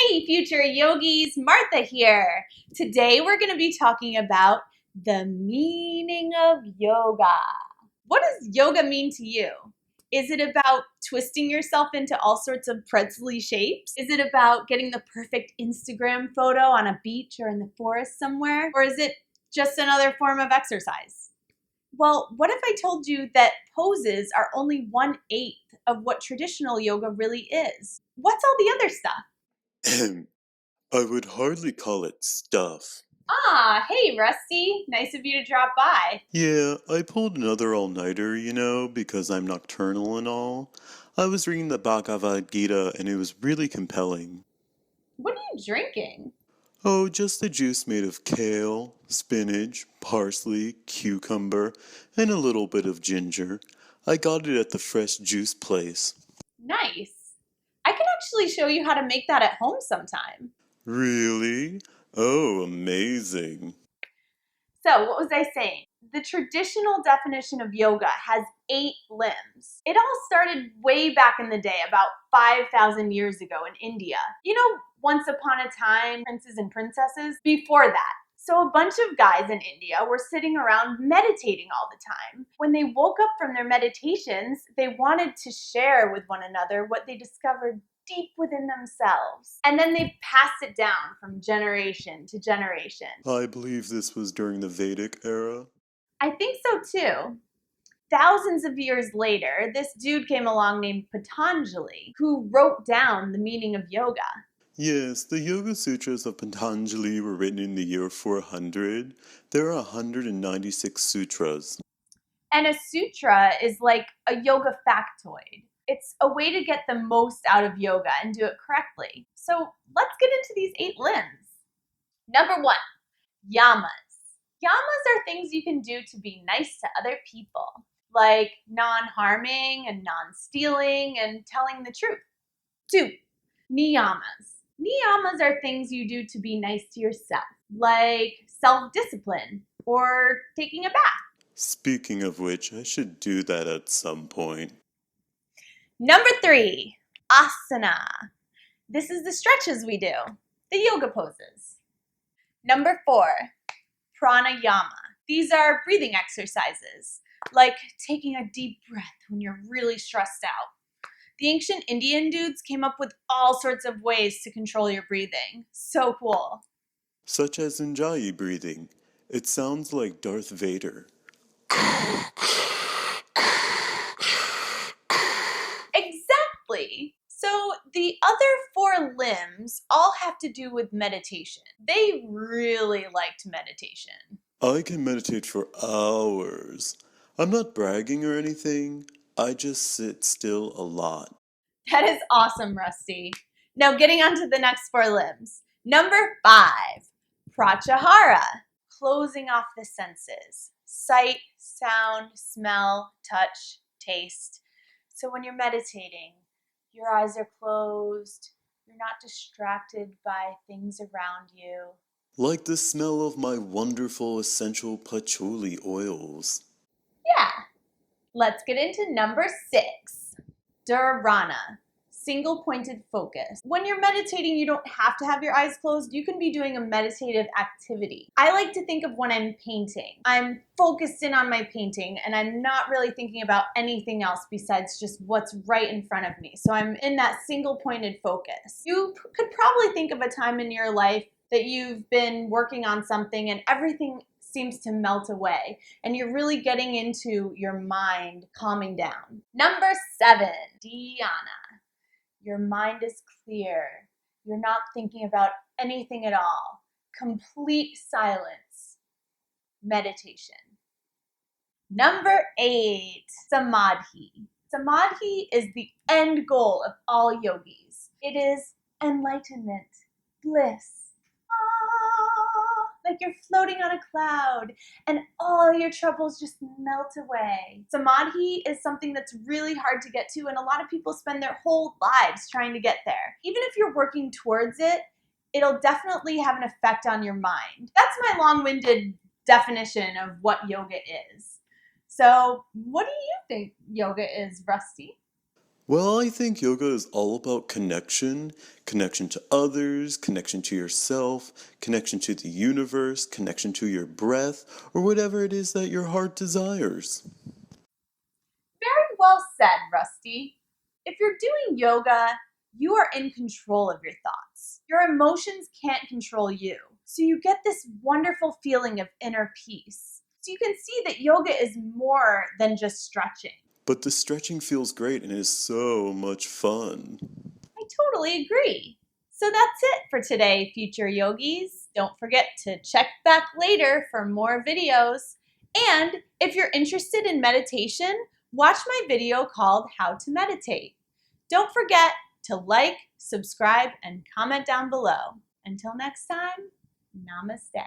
Hey, future yogis, Martha here. Today we're going to be talking about the meaning of yoga. What does yoga mean to you? Is it about twisting yourself into all sorts of pretzel-y shapes? Is it about getting the perfect Instagram photo on a beach or in the forest somewhere? Or is it just another form of exercise? Well, what if I told you that poses are only 1/8 of what traditional yoga really is? What's all the other stuff? I would hardly call it stuff. Ah, hey Rusty, nice of you to drop by. Yeah, I pulled another all-nighter, because I'm nocturnal and all. I was reading the Bhagavad Gita and it was really compelling. What are you drinking? Oh, just a juice made of kale, spinach, parsley, cucumber, and a little bit of ginger. I got it at the fresh juice place. Nice. I can actually show you how to make that at home sometime. Really? Oh, amazing. So, what was I saying? The traditional definition of yoga has 8 limbs. It all started way back in the day, about 5,000 years ago in India. Once upon a time, princes and princesses? Before that. So a bunch of guys in India were sitting around meditating all the time. When they woke up from their meditations, they wanted to share with one another what they discovered deep within themselves. And then they passed it down from generation to generation. I believe this was during the Vedic era. I think so too. Thousands of years later, this dude came along named Patanjali, who wrote down the meaning of yoga. Yes, the Yoga Sutras of Patanjali were written in the year 400. There are 196 sutras. And a sutra is like a yoga factoid. It's a way to get the most out of yoga and do it correctly. So let's get into these 8 limbs. Number 1, yamas. Yamas are things you can do to be nice to other people, like non-harming and non-stealing and telling the truth. 2, niyamas. Niyamas are things you do to be nice to yourself, like self-discipline or taking a bath. Speaking of which, I should do that at some point. Number 3, asana. This is the stretches we do, the yoga poses. Number 4, pranayama. These are breathing exercises, like taking a deep breath when you're really stressed out. The ancient Indian dudes came up with all sorts of ways to control your breathing. So cool. Such as Ujjayi breathing. It sounds like Darth Vader. Exactly. So the other 4 limbs all have to do with meditation. They really liked meditation. I can meditate for hours. I'm not bragging or anything. I just sit still a lot. That is awesome, Rusty. Now getting on to the next 4 limbs. Number 5, pratyahara. Closing off the senses. Sight, sound, smell, touch, taste. So when you're meditating, your eyes are closed, you're not distracted by things around you. Like the smell of my wonderful essential patchouli oils. Yeah. Let's get into number 6, dharana. Single-pointed focus. When you're meditating, you don't have to have your eyes closed. You can be doing a meditative activity. I like to think of when I'm painting. I'm focused in on my painting and I'm not really thinking about anything else besides just what's right in front of me. So I'm in that single-pointed focus. You could probably think of a time in your life that you've been working on something and everything seems to melt away and you're really getting into your mind calming down. Number 7, dhyana. Your mind is clear. You're not thinking about anything at all. Complete silence. Meditation. Number 8, samadhi. Samadhi is the end goal of all yogis. It is enlightenment, bliss. Like you're floating on a cloud and all your troubles just melt away. Samadhi is something that's really hard to get to and a lot of people spend their whole lives trying to get there. Even if you're working towards it, it'll definitely have an effect on your mind. That's my long-winded definition of what yoga is. So what do you think yoga is, Rusty? Well, I think yoga is all about connection, connection to others, connection to yourself, connection to the universe, connection to your breath, or whatever it is that your heart desires. Very well said, Rusty. If you're doing yoga, you are in control of your thoughts. Your emotions can't control you. So you get this wonderful feeling of inner peace. So you can see that yoga is more than just stretching. But the stretching feels great and is so much fun. I totally agree. So that's it for today, future yogis. Don't forget to check back later for more videos. And if you're interested in meditation, watch my video called How to Meditate. Don't forget to like, subscribe, and comment down below. Until next time, namaste.